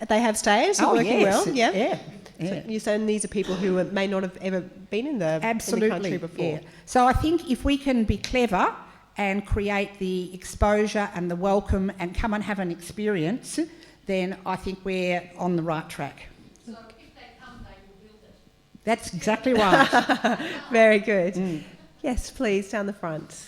they have stayers who are working well? Yeah. So you're saying these are people who may not have ever been in the country before? Yeah. So I think if we can be clever and create the exposure and the welcome and come and have an experience, then I think we're on the right track. So if they come, they will build it. That's exactly right. Very good. Yes, please, down the front.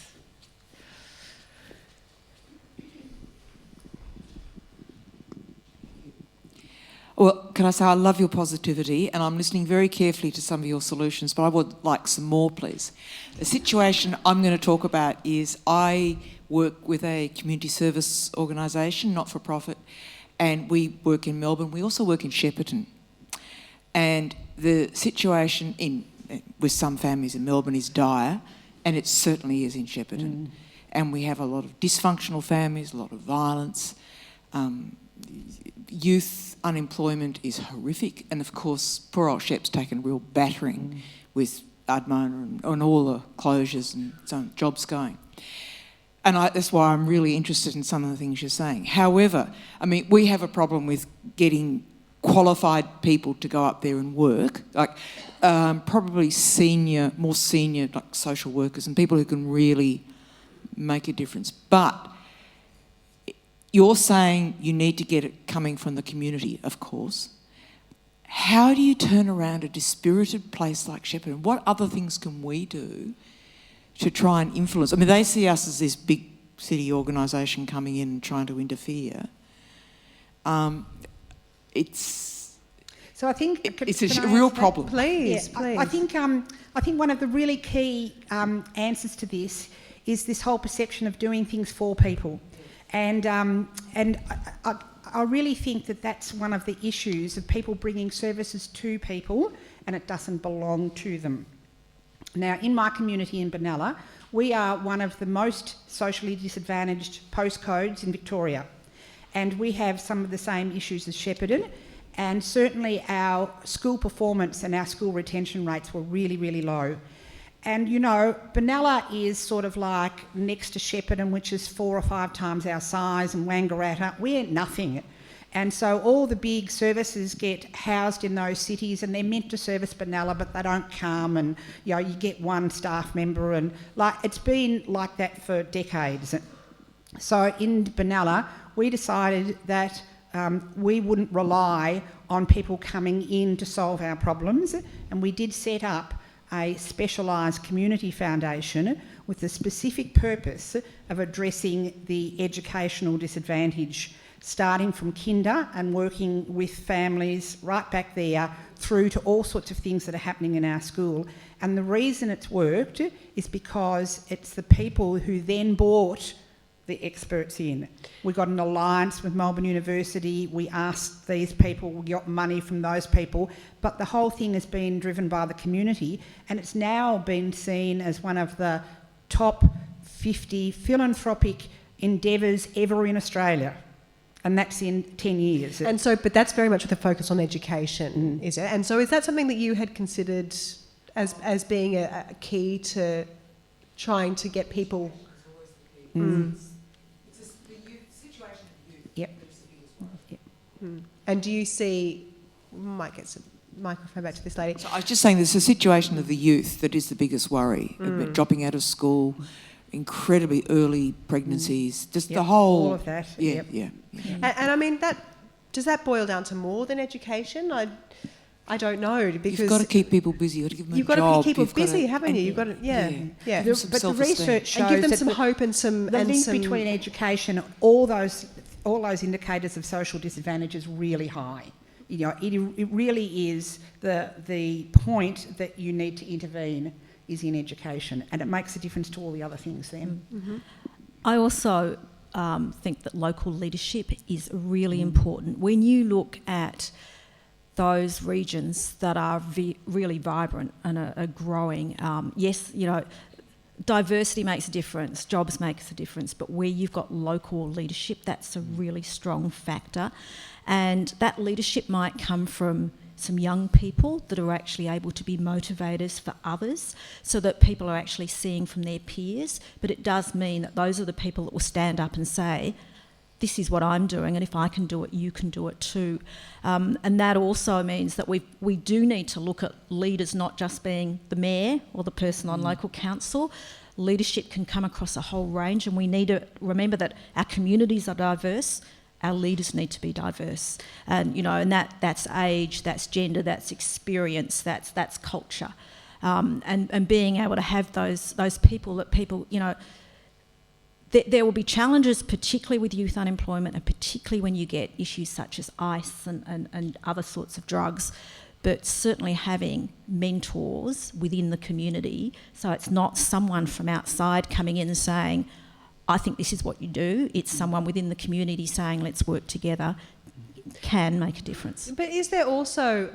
Well, can I say I love your positivity and I'm listening very carefully to some of your solutions, but I would like some more, please. The situation I'm going to talk about is I work with a community service organisation, not-for-profit, and we work in Melbourne. We also work in Shepparton. And the situation with some families in Melbourne is dire, and it certainly is in Shepparton. And we have a lot of dysfunctional families, a lot of violence. Youth unemployment is horrific, and of course poor old Shep's taken a real battering with Admona and all the closures and some jobs going. And that's why I'm really interested in some of the things you're saying. However, I mean, we have a problem with getting qualified people to go up there and work, like probably more senior like social workers and people who can really make a difference. But you're saying you need to get it coming from the community, of course. How do you turn around a dispirited place like Shepparton? What other things can we do to try and influence? I mean, they see us as this big city organisation coming in and trying to interfere. So I think it's a real problem. Please. I think one of the really key answers to this is this whole perception of doing things for people. And I really think that that's one of the issues of people bringing services to people and it doesn't belong to them. Now, in my community in Benalla, we are one of the most socially disadvantaged postcodes in Victoria. And we have some of the same issues as Shepparton. And certainly our school performance and our school retention rates were really, really low. And, you know, Benalla is sort of like next to Shepparton, which is 4 or 5 times our size, and Wangaratta, we're nothing. And so all the big services get housed in those cities and they're meant to service Benalla, but they don't come, and, you know, you get one staff member, and like it's been like that for decades. So in Benalla, we decided that we wouldn't rely on people coming in to solve our problems, and we did set up a specialised community foundation with the specific purpose of addressing the educational disadvantage, starting from kinder and working with families right back there through to all sorts of things that are happening in our school. And the reason it's worked is because it's the people who then brought the experts in. We got an alliance with Melbourne University, we asked these people, we got money from those people, but the whole thing has been driven by the community, and it's now been seen as one of the top 50 philanthropic endeavours ever in Australia. And that's in 10 years. And so, but that's very much with a focus on education, is it? And so is that something that you had considered as being a key to trying to get people... And do you see... might get some microphone back to this lady. So I was just saying there's a situation of the youth that is the biggest worry. Dropping out of school, incredibly early pregnancies, just the whole... all of that. Yeah. And I mean, does that boil down to more than education? I don't know, because... You've got to keep people busy, you've got to give them a job. You've got to keep people busy, haven't you? You've got to, yeah. But the research shows and give them that some hope and some... The link between education, all those indicators of social disadvantage is really high. it really is the point that you need to intervene is in education, and it makes a difference to all the other things then. Mm-hmm. I also think that local leadership is really important. When you look at those regions that are really vibrant and are growing, yes, diversity makes a difference, jobs makes a difference, but where you've got local leadership, that's a really strong factor. And that leadership might come from some young people that are actually able to be motivators for others, so that people are actually seeing from their peers. But it does mean that those are the people that will stand up and say, this is what I'm doing, and if I can do it, you can do it too. And that also means that we do need to look at leaders not just being the mayor or the person on local council. Leadership can come across a whole range, and we need to remember that our communities are diverse. Our leaders need to be diverse, and and that's age, that's gender, that's experience, that's culture, and being able to have those people that people there will be challenges, particularly with youth unemployment, and particularly when you get issues such as ice and other sorts of drugs. But certainly having mentors within the community, so it's not someone from outside coming in and saying, I think this is what you do. It's someone within the community saying, let's work together, can make a difference. But is there also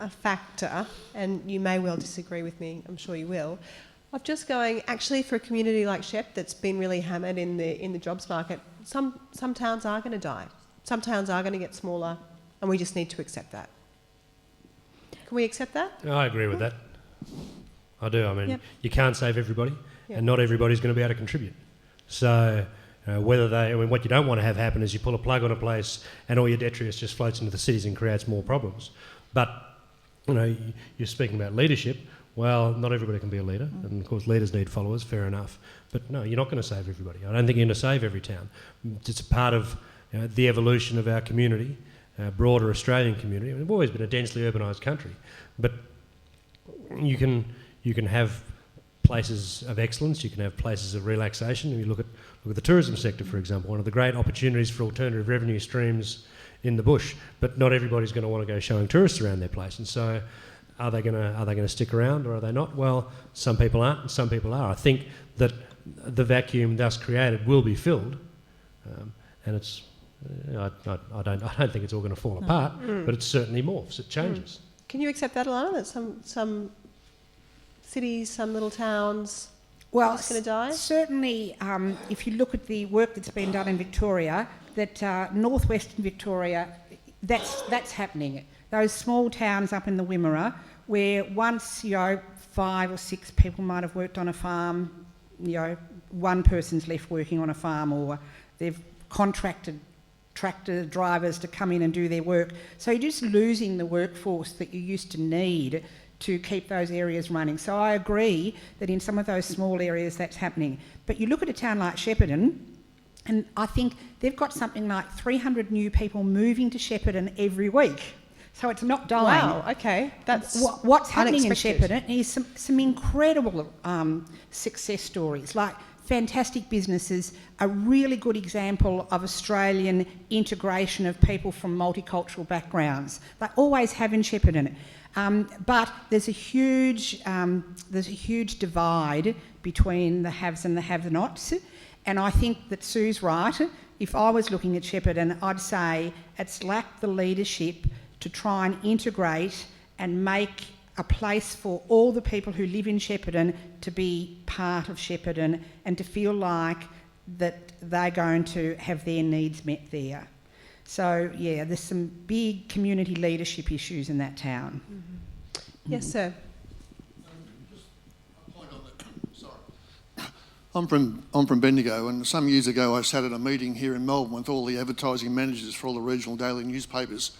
a factor, and you may well disagree with me, I'm sure you will, of just going, actually for a community like Shep that's been really hammered in the jobs market, some towns are going to die. Some towns are going to get smaller, and we just need to accept that. Can we accept that? I agree with that. I do. I mean, Yep. You can't save everybody, Yep. and not everybody's going to be able to contribute. So what you don't want to have happen is you pull a plug on a place and all your detritus just floats into the cities and creates more problems. But, you're speaking about leadership. Well, not everybody can be a leader, and of course leaders need followers, fair enough. But no, you're not going to save everybody. I don't think you're going to save every town. It's a part of the evolution of our community, broader Australian community. We've always been a densely urbanised country, but you can have places of excellence, you can have places of relaxation. If you look at the tourism sector, for example, one of the great opportunities for alternative revenue streams in the bush, but not everybody's going to want to go showing tourists around their place. And so are they going to stick around, or are they not? Well, some people aren't and some people are. I think that the vacuum thus created will be filled, and it's I don't think it's all going to fall apart, but it certainly morphs, it changes. Can you accept that, Alana, that some cities, some little towns Well, are just going to die? certainly, if you look at the work that's been done in Victoria, that northwestern Victoria, that's happening. Those small towns up in the Wimmera, where once 5 or 6 people might have worked on a farm, one person's left working on a farm, or they've contracted tractor drivers to come in and do their work. So you're just losing the workforce that you used to need to keep those areas running. So I agree that in some of those small areas that's happening. But you look at a town like Shepparton, and I think they've got something like 300 new people moving to Shepparton every week. So it's not dying. Wow, okay. That's What's happening unexpected. in Shepparton is some incredible success stories, like fantastic businesses, a really good example of Australian integration of people from multicultural backgrounds. They always have in Shepparton. But there's a huge divide between the haves and the have-nots, and I think that Sue's right. If I was looking at Shepparton, I'd say it's lacked the leadership to try and integrate and make a place for all the people who live in Shepparton to be part of Shepparton and to feel like that they're going to have their needs met there. So, yeah, there's some big community leadership issues in that town. Mm-hmm. Yes, sir. Just a point on that. Sorry. I'm from Bendigo, and some years ago I sat at a meeting here in Melbourne with all the advertising managers for all the regional daily newspapers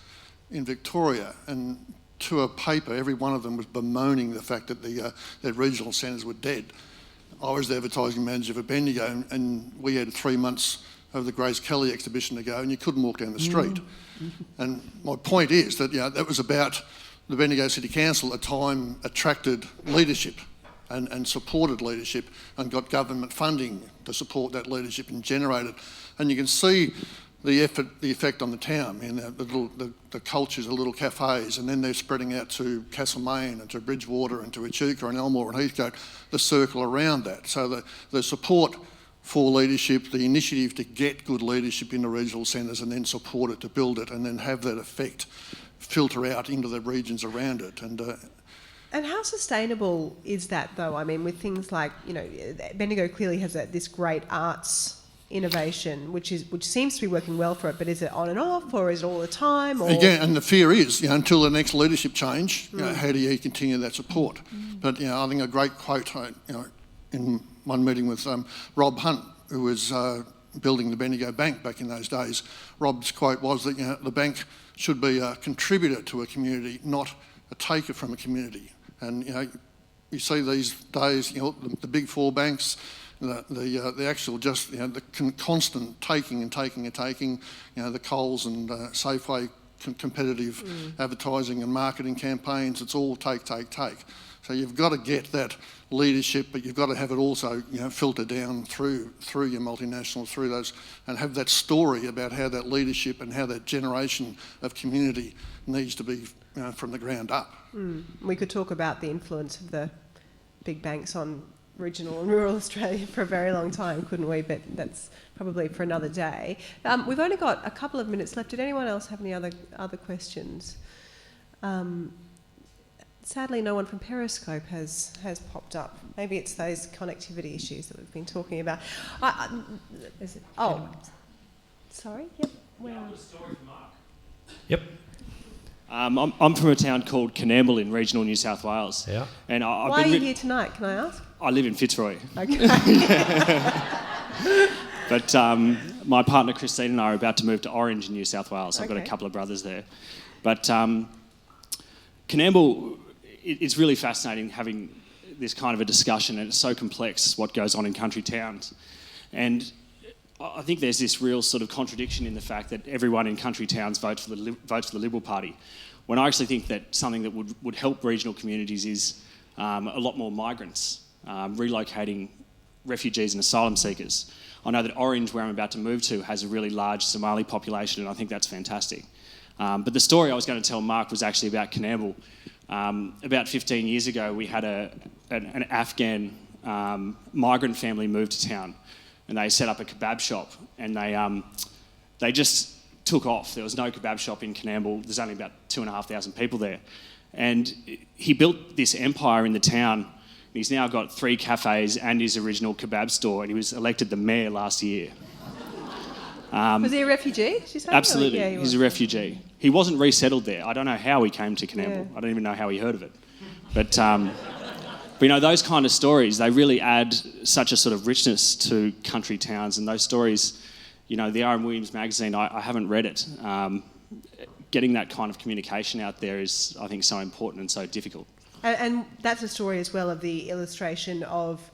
in Victoria, and to a paper, every one of them was bemoaning the fact that their regional centres were dead. I was the advertising manager for Bendigo, and we had 3 months of the Grace Kelly exhibition to go, and you couldn't walk down the street. And my point is that that was about the Bendigo City Council at the time attracted leadership and supported leadership and got government funding to support that leadership and generate it. And you can see the effect on the town, the cultures of little cafes, and then they're spreading out to Castlemaine and to Bridgewater and to Echuca and Elmore and Heathcote, the circle around that. So the support for leadership, the initiative to get good leadership into regional centres and then support it to build it and then have that effect filter out into the regions around it. And how sustainable is that, though? I mean, with things like, Bendigo clearly has this great arts innovation, which seems to be working well for it, but is it on and off, or is it all the time? Or? Again, and the fear is, until the next leadership change, how do you continue that support? But, I think a great quote, in one meeting with Rob Hunt, who was building the Bendigo Bank back in those days, Rob's quote was that, the bank should be a contributor to a community, not a taker from a community. And, you see these days, the big four banks, the actual just, the constant taking, the Coles and Safeway competitive advertising and marketing campaigns, it's all take. So you've got to get that leadership, but you've got to have it also, filter down through your multinationals, through those, and have that story about how that leadership and how that generation of community needs to be from the ground up. We could talk about the influence of the big banks on regional and rural Australia for a very long time, couldn't we? But that's probably for another day. We've only got a couple of minutes left. Did anyone else have any other questions? Sadly, no one from Periscope has popped up. Maybe it's those connectivity issues that we've been talking about. Sorry. Yep. Yep. I'm from a town called Coonamble in regional New South Wales. Yeah. And why are you here tonight, can I ask? I live in Fitzroy. Okay. But my partner Christine and I are about to move to Orange in New South Wales. I've got a couple of brothers there. But Coonamble, it's really fascinating having this kind of a discussion, and it's so complex what goes on in country towns. And I think there's this real sort of contradiction in the fact that everyone in country towns votes for the Liberal Party, when I actually think that something that would help regional communities is a lot more migrants, relocating refugees and asylum seekers. I know that Orange, where I'm about to move to, has a really large Somali population, and I think that's fantastic. But the story I was going to tell Mark was actually about Coonamble. About 15 years ago, we had an Afghan migrant family move to town, and they set up a kebab shop, and they just took off. There was no kebab shop in Coonamble. There's only about 2,500 people there. And he built this empire in the town. He's now got 3 cafes and his original kebab store, and he was elected the mayor last year. Was he a refugee, did you say? Absolutely, Yeah, he's a refugee. He wasn't resettled there. I don't know how he came to Coonamble. I don't even know how he heard of it. But those kind of stories, they really add such a sort of richness to country towns. And those stories, the R.M. Williams magazine, I haven't read it. Getting that kind of communication out there is, I think, so important and so difficult. And that's a story as well of the illustration of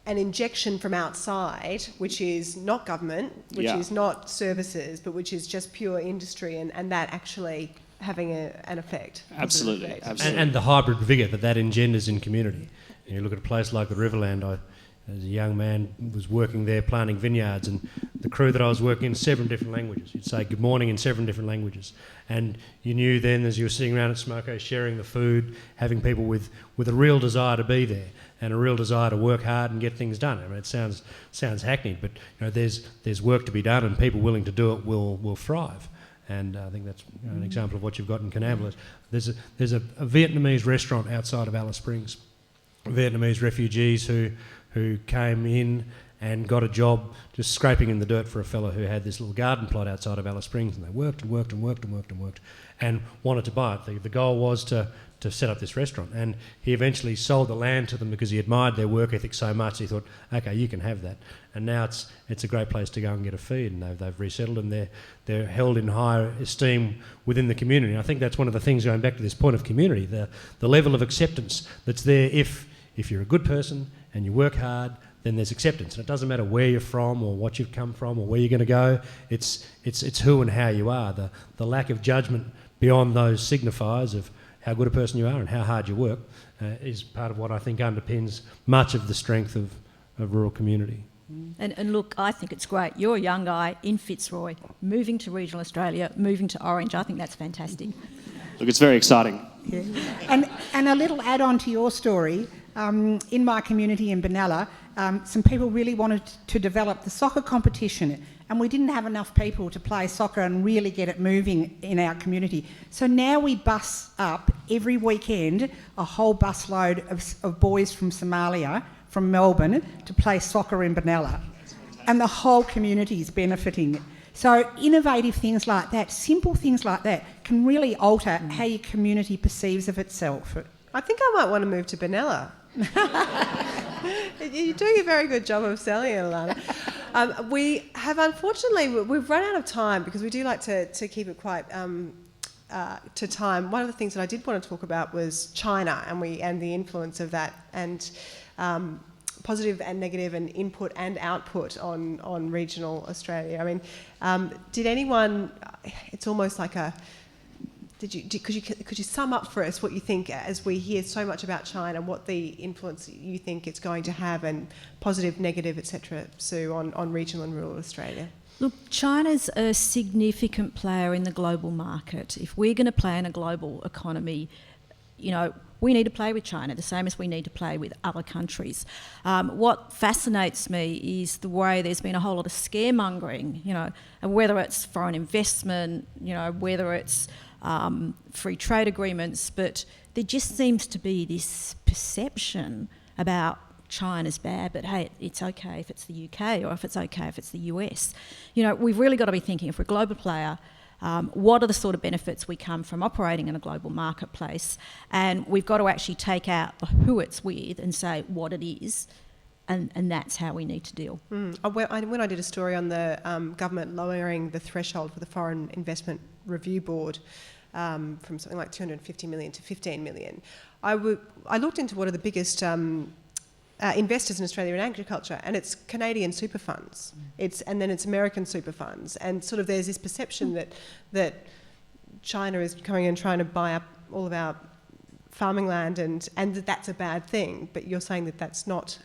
an injection from outside, which is not government, which is not services, but which is just pure industry, and that actually having an effect. Absolutely, effect. absolutely. And the hybrid vigour that engenders in community. You look at a place like the Riverland, as a young man, was working there planting vineyards, and the crew that I was working in, 7 different languages. You'd say good morning in 7 different languages. And you knew then, as you were sitting around at Smoko, sharing the food, having people with a real desire to be there and a real desire to work hard and get things done. I mean, it sounds hackneyed, but there's work to be done, and people willing to do it will thrive. And I think that's an example of what you've got in Coonamble. There's a Vietnamese restaurant outside of Alice Springs. Vietnamese refugees who came in and got a job just scraping in the dirt for a fellow who had this little garden plot outside of Alice Springs, and they worked and wanted to buy it. The goal was to set up this restaurant, and he eventually sold the land to them because he admired their work ethic so much. He thought, okay, you can have that. And now it's a great place to go and get a feed, and they've resettled, and they're held in high esteem within the community. And I think that's one of the things, going back to this point of community, the level of acceptance that's there. If you're a good person and you work hard, then there's acceptance. And it doesn't matter where you're from or what you've come from or where you're going to go. It's who and how you are. The lack of judgment beyond those signifiers of how good a person you are and how hard you work is part of what I think underpins much of the strength of rural community. And look, I think it's great. You're a young guy in Fitzroy, moving to regional Australia, moving to Orange. I think that's fantastic. Look, it's very exciting. Yeah. And a little add-on to your story, in my community in Benalla, some people really wanted to develop the soccer competition, and we didn't have enough people to play soccer and really get it moving in our community. So now we bus up every weekend a whole busload of boys from Somalia, from Melbourne, to play soccer in Benalla. And the whole community is benefiting. So innovative things like that, simple things like that, can really alter how your community perceives of itself. I think I might want to move to Benalla. You're doing a very good job of selling it, Alana. We have, unfortunately, we've run out of time because we do like to keep it quite to time. One of the things that I did want to talk about was China and the influence of that, and positive and negative and input and output on regional Australia. I mean, did anyone? It's almost like a. Could you sum up for us what you think, as we hear so much about China, what the influence you think it's going to have, and positive, negative, etc., Sue, on regional and rural Australia? Look, China's a significant player in the global market. If we're going to play in a global economy, we need to play with China the same as we need to play with other countries. What fascinates me is the way there's been a whole lot of scaremongering, and whether it's foreign investment, whether it's free trade agreements, but there just seems to be this perception about China's bad, but hey, it's okay if it's the UK, or if it's okay if it's the US. We've really got to be thinking, if we're a global player, what are the sort of benefits we come from operating in a global marketplace? And we've got to actually take out the who it's with and say what it is, and that's how we need to deal. When I did a story on the government lowering the threshold for the Foreign Investment Review Board from something like 250 million to 15 million, I looked into what are the biggest investors in Australia in agriculture, and it's Canadian super funds, and then it's American super funds, and sort of there's this perception that China is coming and trying to buy up all of our farming land, and that's a bad thing. But you're saying that that's not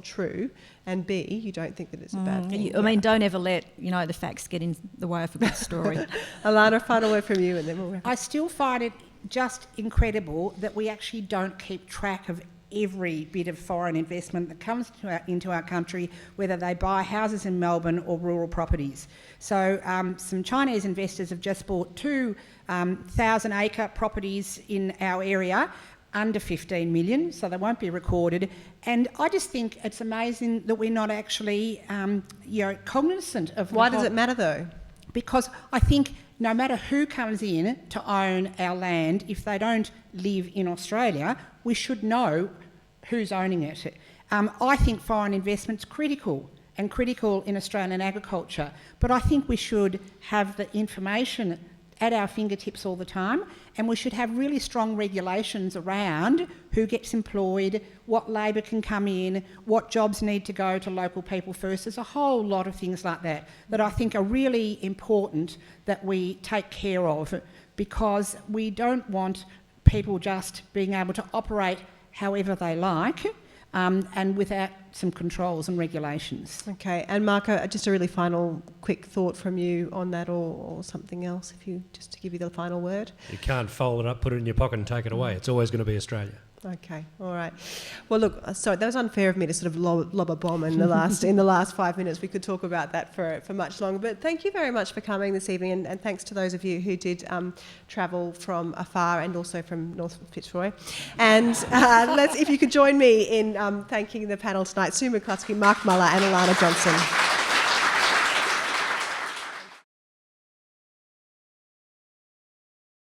true, and B, you don't think that it's a bad thing. I mean, don't ever let the facts get in the way of a good story. Alana, final word from you, and then we'll wrap up. I still find it just incredible that we actually don't keep track of every bit of foreign investment that comes into our country, whether they buy houses in Melbourne or rural properties. So some Chinese investors have just bought 2 1,000-acre properties in our area, under 15 million, so they won't be recorded. And I just think it's amazing that we're not actually cognizant of... Why does it matter, though? Because I think no matter who comes in to own our land, if they don't live in Australia, we should know who's owning it. I think foreign investment's critical in Australian agriculture, but I think we should have the information at our fingertips all the time, and we should have really strong regulations around who gets employed, what labour can come in, what jobs need to go to local people first. There's a whole lot of things like that I think are really important that we take care of, because we don't want people just being able to operate however they like, and without some controls and regulations. Okay, and Marco, just a really final quick thought from you on that, or something else, just to give you the final word. You can't fold it up, put it in your pocket and take it away. It's always going to be Australia. Okay, all right. Well, look, sorry, that was unfair of me to sort of lob a bomb in the last 5 minutes. We could talk about that for much longer. But thank you very much for coming this evening, and thanks to those of you who did travel from afar and also from North Fitzroy. And if you could join me in thanking the panel tonight, Su McCluskey, Mark Muller and Alana Johnson.